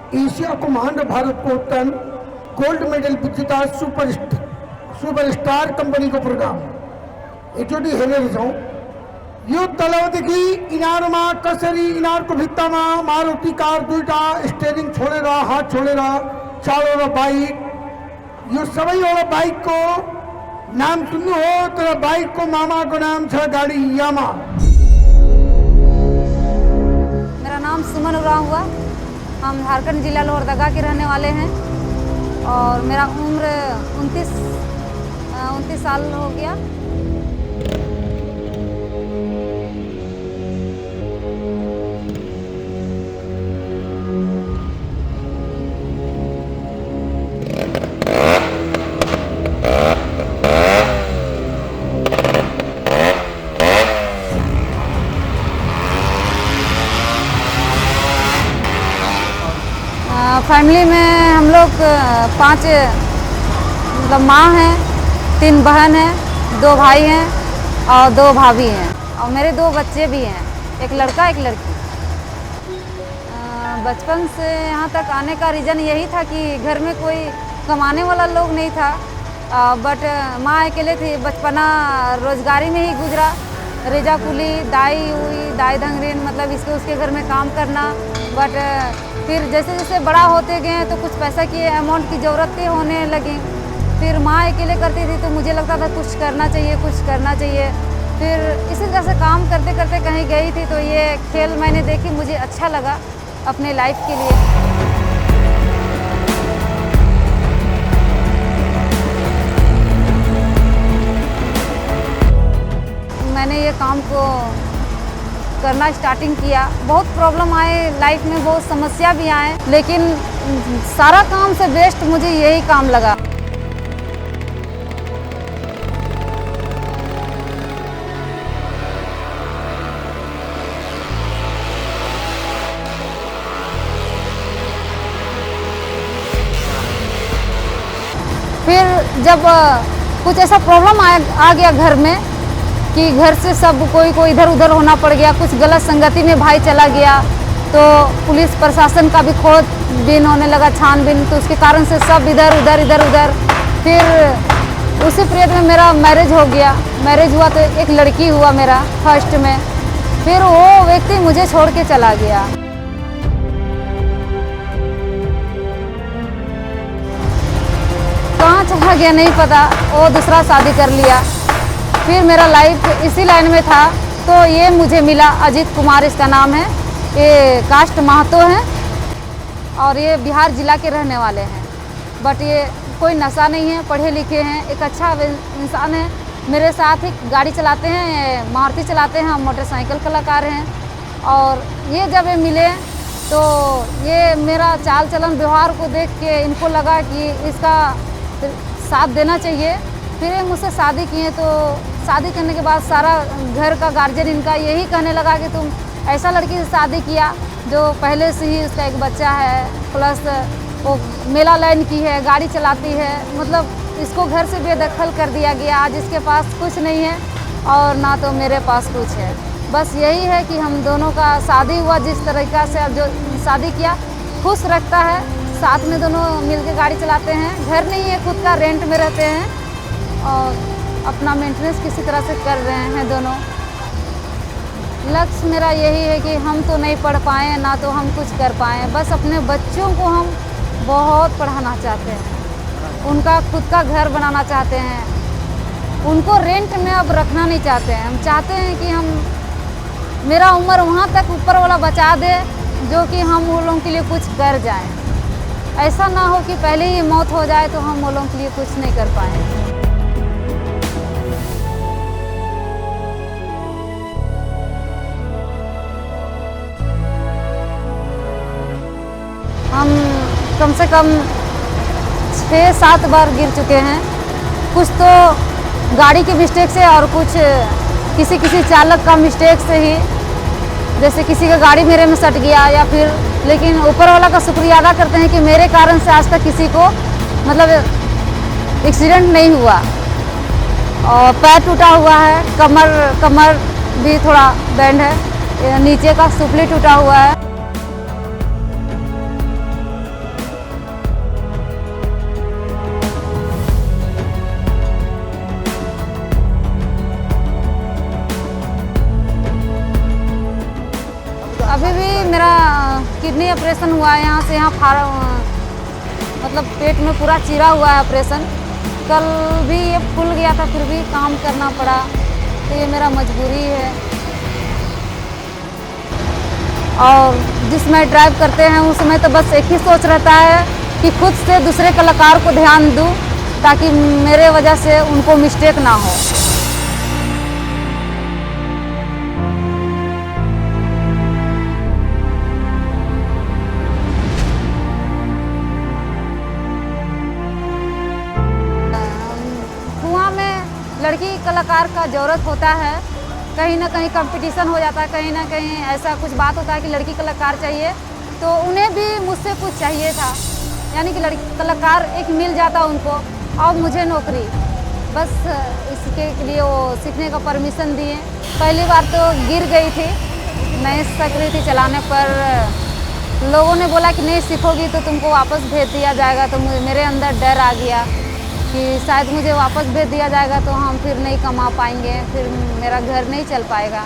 Asia command भारतकोत्तम gold medal विजेता superstar company को programme HOD हेले रहो युद्ध तलवदगी इनारमा कसरी इनार को भित्ता मारुति कार दुईटा स्टेरिंग छोड़े रहा हाथ छोड़े रहा चारों बाइक यो सभी वाला बाइक को नाम सुनो हो तेरा बाइक को मामा को नाम था गाड़ी यामा। मेरा नाम सुमन उरांव हुआ। हम झारखंड जिला लोहरदगा के रहने वाले हैं और मेरा उम्र 29 साल हो गया। फैमिली में हम लोग 5 मतलब माँ हैं, 3 बहन हैं, 2 भाई हैं और 2 भाभी हैं और मेरे 2 बच्चे भी हैं, एक लड़का एक लड़की। बचपन से यहाँ तक आने का रीज़न यही था कि घर में कोई कमाने वाला लोग नहीं था, बट माँ अकेले थी। बचपना रोजगारी में ही गुजरा, रेजा कुली दाई धंगरीन मतलब इसके उसके घर में काम करना। बट फिर जैसे जैसे बड़ा होते गए तो कुछ पैसा की अमाउंट की ज़रूरतें होने लगी। फिर माँ अकेले करती थी तो मुझे लगता था कुछ करना चाहिए। फिर इसी तरह से काम करते करते कहीं गई थी तो ये खेल मैंने देखी, मुझे अच्छा लगा अपने लाइफ के लिए। मैंने ये काम को करना स्टार्टिंग किया। बहुत प्रॉब्लम आए लाइफ में, बहुत समस्या भी आए, लेकिन सारा काम से बेस्ट मुझे यही काम लगा। फिर जब कुछ ऐसा प्रॉब्लम आ गया घर में कि घर से सब कोई इधर उधर होना पड़ गया, कुछ गलत संगति में भाई चला गया तो पुलिस प्रशासन का भी खोजबीन होने लगा, छानबीन, तो उसके कारण से सब इधर उधर। फिर उसी पीरियड में मेरा मैरिज हो गया। मैरिज हुआ तो एक लड़की हुआ मेरा फर्स्ट में। फिर वो व्यक्ति मुझे छोड़ के चला गया। कहाँ चला गया नहीं पता, वो दूसरा शादी कर लिया। फिर मेरा लाइफ इसी लाइन में था तो ये मुझे मिला, अजीत कुमार इसका नाम है। ये कास्ट महतो हैं और ये बिहार जिला के रहने वाले हैं। बट ये कोई नशा नहीं है, पढ़े लिखे हैं, एक अच्छा इंसान है। मेरे साथ ही गाड़ी चलाते हैं, मारुति चलाते हैं, हम मोटरसाइकिल कलाकार हैं। और ये जब ये मिले तो ये मेरा चाल चलन व्यवहार को देख के इनको लगा कि इसका साथ देना चाहिए। फिर ये मुझसे शादी किए तो शादी करने के बाद सारा घर का गार्जियन इनका यही कहने लगा कि तुम ऐसा लड़की से शादी किया जो पहले से ही उसका एक बच्चा है, प्लस वो मेला लाइन की है, गाड़ी चलाती है, मतलब इसको घर से बेदखल कर दिया गया। आज इसके पास कुछ नहीं है और ना तो मेरे पास कुछ है। बस यही है कि हम दोनों का शादी हुआ जिस तरीक़ा से, अब जो शादी किया खुश रखता है, साथ में दोनों मिलकर गाड़ी चलाते हैं। घर नहीं है, खुद का रेंट में रहते हैं और अपना मेंटेनेंस किसी तरह से कर रहे हैं दोनों। लक्ष्य मेरा यही है कि हम तो नहीं पढ़ पाए, ना तो हम कुछ कर पाए, बस अपने बच्चों को हम बहुत पढ़ाना चाहते हैं, उनका खुद का घर बनाना चाहते हैं, उनको रेंट में अब रखना नहीं चाहते हैं। हम चाहते हैं कि हम मेरा उम्र वहाँ तक ऊपर वाला बचा दे जो कि हम वो लोगों के लिए कुछ कर जाएं। ऐसा ना हो कि पहले ही मौत हो जाए तो हम वो लोगों के लिए कुछ नहीं कर पाएँ। हम कम से कम 6-7 बार गिर चुके हैं, कुछ तो गाड़ी की मिस्टेक से और कुछ किसी चालक का मिस्टेक से ही, जैसे किसी का गाड़ी मेरे में सट गया या फिर, लेकिन ऊपर वाला का शुक्रिया अदा करते हैं कि मेरे कारण से आज तक किसी को मतलब एक्सीडेंट नहीं हुआ। और पैर टूटा हुआ है, कमर भी थोड़ा बैंड है, नीचे का सुपली टूटा हुआ है। अभी भी मेरा किडनी ऑपरेशन हुआ है, यहाँ से यहाँ मतलब पेट में पूरा चीरा हुआ है ऑपरेशन। कल भी ये फूल गया था, फिर भी काम करना पड़ा, तो ये मेरा मजबूरी है। और जिसमें ड्राइव करते हैं उस समय तो बस एक ही सोच रहता है कि खुद से दूसरे कलाकार को ध्यान दूं, ताकि मेरे वजह से उनको मिस्टेक ना हो। कुआं में लड़की कलाकार का ज़रूरत होता है, कहीं ना कहीं कंपटीशन हो जाता है, कहीं ना कहीं ऐसा कुछ बात होता है कि लड़की कलाकार चाहिए, तो उन्हें भी मुझसे कुछ चाहिए था, यानी कि लड़की कलाकार एक मिल जाता उनको, और मुझे नौकरी। बस इसके लिए वो सीखने का परमिशन दिए। पहली बार तो गिर गई थी, नहीं सीख रही थी चलाने पर, लोगों ने बोला कि नहीं सीखोगी तो तुमको वापस भेज दिया जाएगा। तो मेरे अंदर डर आ गया कि शायद मुझे वापस भेज दिया जाएगा तो हम फिर नहीं कमा पाएंगे, फिर मेरा घर नहीं चल पाएगा।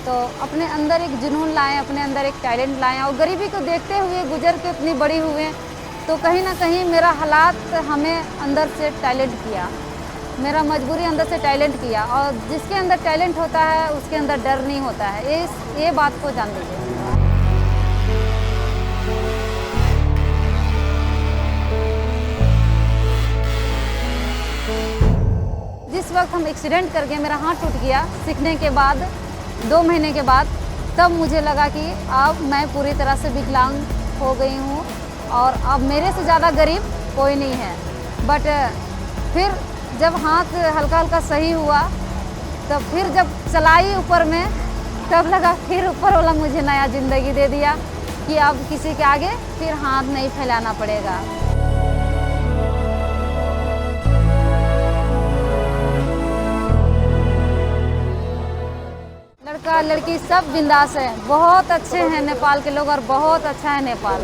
तो अपने अंदर एक जुनून लाएं, अपने अंदर एक टैलेंट लाएं, और गरीबी को देखते हुए गुजर के इतनी बड़ी हुए, तो कहीं ना कहीं मेरा हालात हमें अंदर से टैलेंट किया, मेरा मजबूरी अंदर से टैलेंट किया। और जिसके अंदर टैलेंट होता है उसके अंदर डर नहीं होता है, ये बात को जान लीजिए। जिस वक्त हम एक्सीडेंट करके मेरा हाथ टूट गया, सीखने के बाद 2 महीने के बाद, तब मुझे लगा कि अब मैं पूरी तरह से विकलांग हो गई हूँ और अब मेरे से ज़्यादा गरीब कोई नहीं है। बट फिर जब हाथ हल्का हल्का सही हुआ, तब फिर जब चलाई ऊपर में, तब लगा फिर ऊपर वाला मुझे नया ज़िंदगी दे दिया कि अब किसी के आगे फिर हाथ नहीं फैलाना पड़ेगा। लड़का लड़की सब बिंदास है, बहुत अच्छे हैं नेपाल के लोग, और बहुत अच्छा है नेपाल।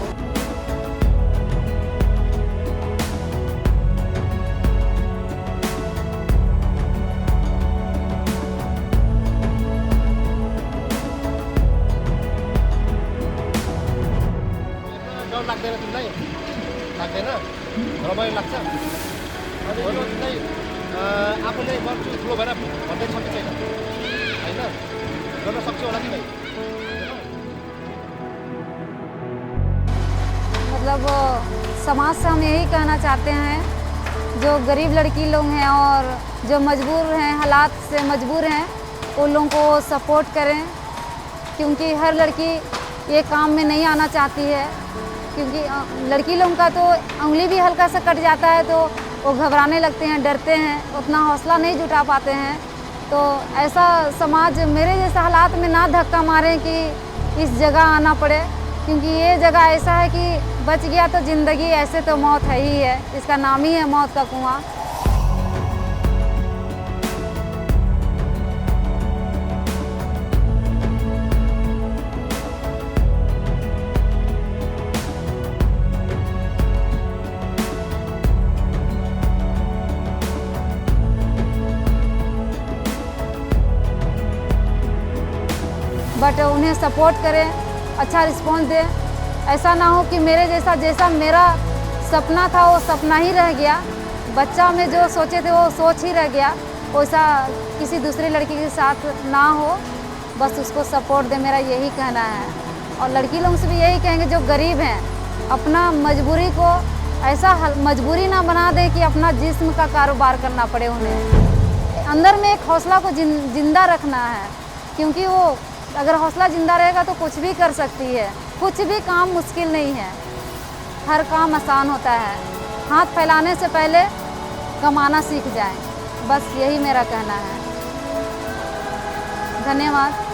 डर लाग्दैन तिमीलाई? लाग्दैन? रमाइलो लाग्छ? अनि यो चाहिँ आफूले गर्छु ठुलो भएर भन्दै सकिँदैन होइन, गर्न सक्छौ होला तिमी? मतलब समाज से हम यही कहना चाहते हैं, जो गरीब लड़की लोग हैं और जो मजबूर हैं, हालात से मजबूर हैं, उन लोगों को सपोर्ट करें, क्योंकि हर लड़की ये काम में नहीं आना चाहती है। क्योंकि लड़की लोगों का तो उंगली भी हल्का सा कट जाता है तो वो घबराने लगते हैं, डरते हैं, उतना हौसला नहीं जुटा पाते हैं। तो ऐसा समाज मेरे जैसा हालात में ना धक्का मारे कि इस जगह आना पड़े, क्योंकि ये जगह ऐसा है कि बच गया तो ज़िंदगी, ऐसे तो मौत है ही है, इसका नाम ही है मौत का कुआं। बट उन्हें सपोर्ट करें, अच्छा रिस्पॉन्स दें। ऐसा ना हो कि मेरे जैसा मेरा सपना था वो सपना ही रह गया, बच्चा में जो सोचे थे वो सोच ही रह गया, वैसा किसी दूसरी लड़की के साथ ना हो, बस उसको सपोर्ट दें, मेरा यही कहना है। और लड़की लोगों से भी यही कहेंगे जो गरीब हैं, अपना मजबूरी को ऐसा मजबूरी ना बना दें कि अपना जिस्म का कारोबार करना पड़े उन्हें। अंदर में एक हौसला को जिंदा रखना है, क्योंकि वो अगर हौसला जिंदा रहेगा तो कुछ भी कर सकती है, कुछ भी काम मुश्किल नहीं है, हर काम आसान होता है। हाथ फैलाने से पहले कमाना सीख जाएं, बस यही मेरा कहना है। धन्यवाद।